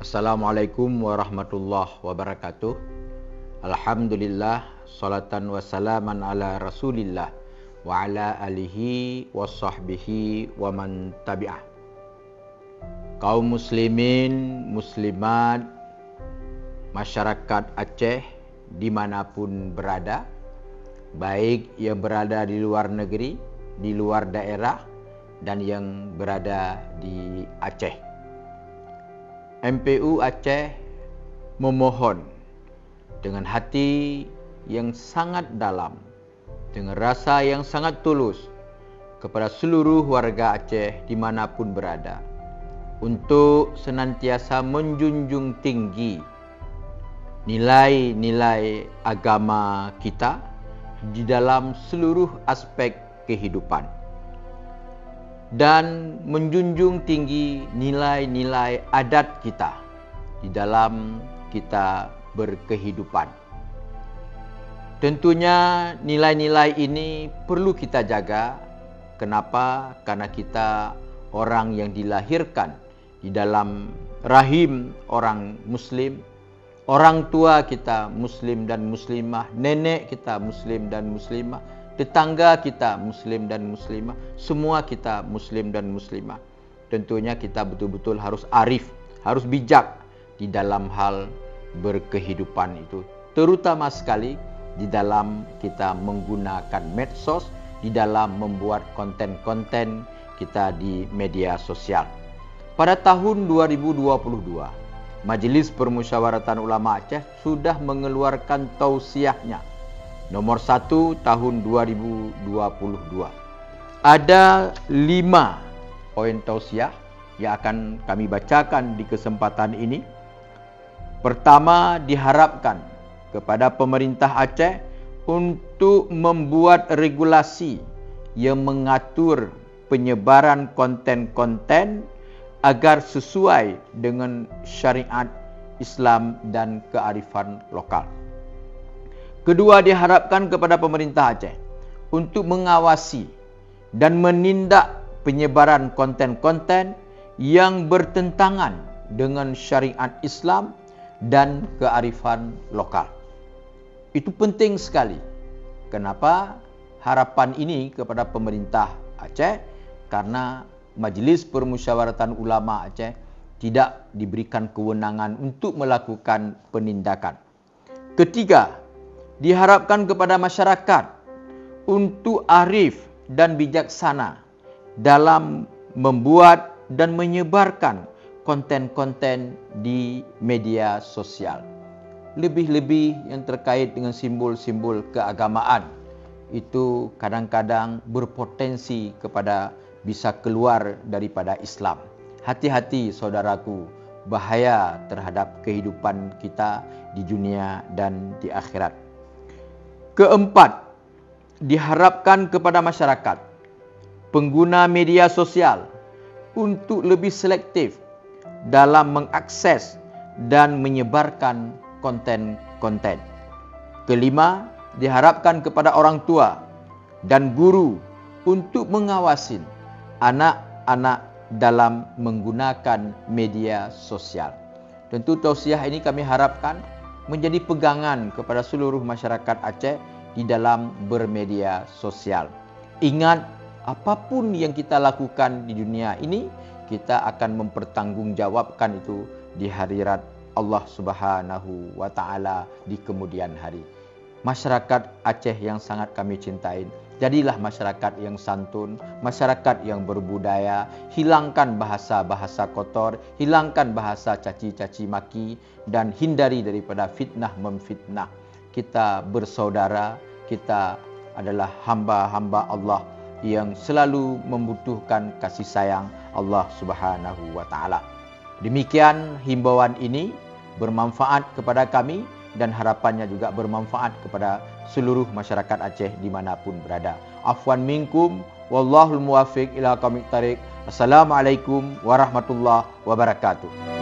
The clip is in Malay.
Assalamualaikum warahmatullahi wabarakatuh. Alhamdulillah, salatan wassalaman ala rasulillah wa ala alihi wa sahbihi wa man tabi'ah. Kaum muslimin, muslimat, masyarakat Aceh dimanapun berada, baik yang berada di luar negeri, di luar daerah, dan yang berada di Aceh. MPU Aceh memohon dengan hati yang sangat dalam, dengan rasa yang sangat tulus kepada seluruh warga Aceh dimanapun berada, untuk senantiasa menjunjung tinggi nilai-nilai agama kita di dalam seluruh aspek kehidupan, dan menjunjung tinggi nilai-nilai adat kita di dalam kita berkehidupan. Tentunya nilai-nilai ini perlu kita jaga. Kenapa? Karena kita orang yang dilahirkan di dalam rahim orang Muslim, orang tua kita Muslim dan Muslimah, nenek kita Muslim dan Muslimah, tetangga kita Muslim dan Muslimah, semua kita Muslim dan Muslimah. Tentunya kita betul-betul harus arif, harus bijak di dalam hal berkehidupan itu. Terutama sekali di dalam kita menggunakan medsos, di dalam membuat konten-konten kita di media sosial. Pada tahun 2022, Majelis Permusyawaratan Ulama Aceh sudah mengeluarkan tausiahnya nomor 1 tahun 2022. Ada 5 poin tausiah yang akan kami bacakan di kesempatan ini. Pertama, diharapkan kepada pemerintah Aceh untuk membuat regulasi yang mengatur penyebaran konten-konten agar sesuai dengan syariat Islam dan kearifan lokal. Kedua, diharapkan kepada pemerintah Aceh untuk mengawasi dan menindak penyebaran konten-konten yang bertentangan dengan syariat Islam dan kearifan lokal. Itu penting sekali. Kenapa harapan ini kepada pemerintah Aceh? Karena Majelis Permusyawaratan Ulama Aceh tidak diberikan kewenangan untuk melakukan penindakan. Ketiga, diharapkan kepada masyarakat untuk arif dan bijaksana dalam membuat dan menyebarkan konten-konten di media sosial. Lebih-lebih yang terkait dengan simbol-simbol keagamaan itu kadang-kadang berpotensi kepada bisa keluar daripada Islam. Hati-hati saudaraku, bahaya terhadap kehidupan kita di dunia dan di akhirat. Keempat, diharapkan kepada masyarakat pengguna media sosial untuk lebih selektif dalam mengakses dan menyebarkan konten-konten. Kelima, diharapkan kepada orang tua dan guru untuk mengawasi anak-anak dalam menggunakan media sosial. Tentu tausiah ini kami harapkan menjadi pegangan kepada seluruh masyarakat Aceh di dalam bermedia sosial. Ingat, apapun yang kita lakukan di dunia ini, kita akan mempertanggungjawabkan itu di hadirat Allah Subhanahu wa Ta'ala di kemudian hari. Masyarakat Aceh yang sangat kami cintai, jadilah masyarakat yang santun, masyarakat yang berbudaya, hilangkan bahasa-bahasa kotor, hilangkan bahasa caci-caci maki, dan hindari daripada fitnah memfitnah. Kita bersaudara, kita adalah hamba-hamba Allah yang selalu membutuhkan kasih sayang Allah Subhanahu wa Ta'ala. Demikian himbauan ini bermanfaat kepada kami dan harapannya juga bermanfaat kepada seluruh masyarakat Aceh dimanapun berada. Afwan minkum, wallahul muwafiq ila aqwamit thariq. Assalamualaikum warahmatullahi wabarakatuh.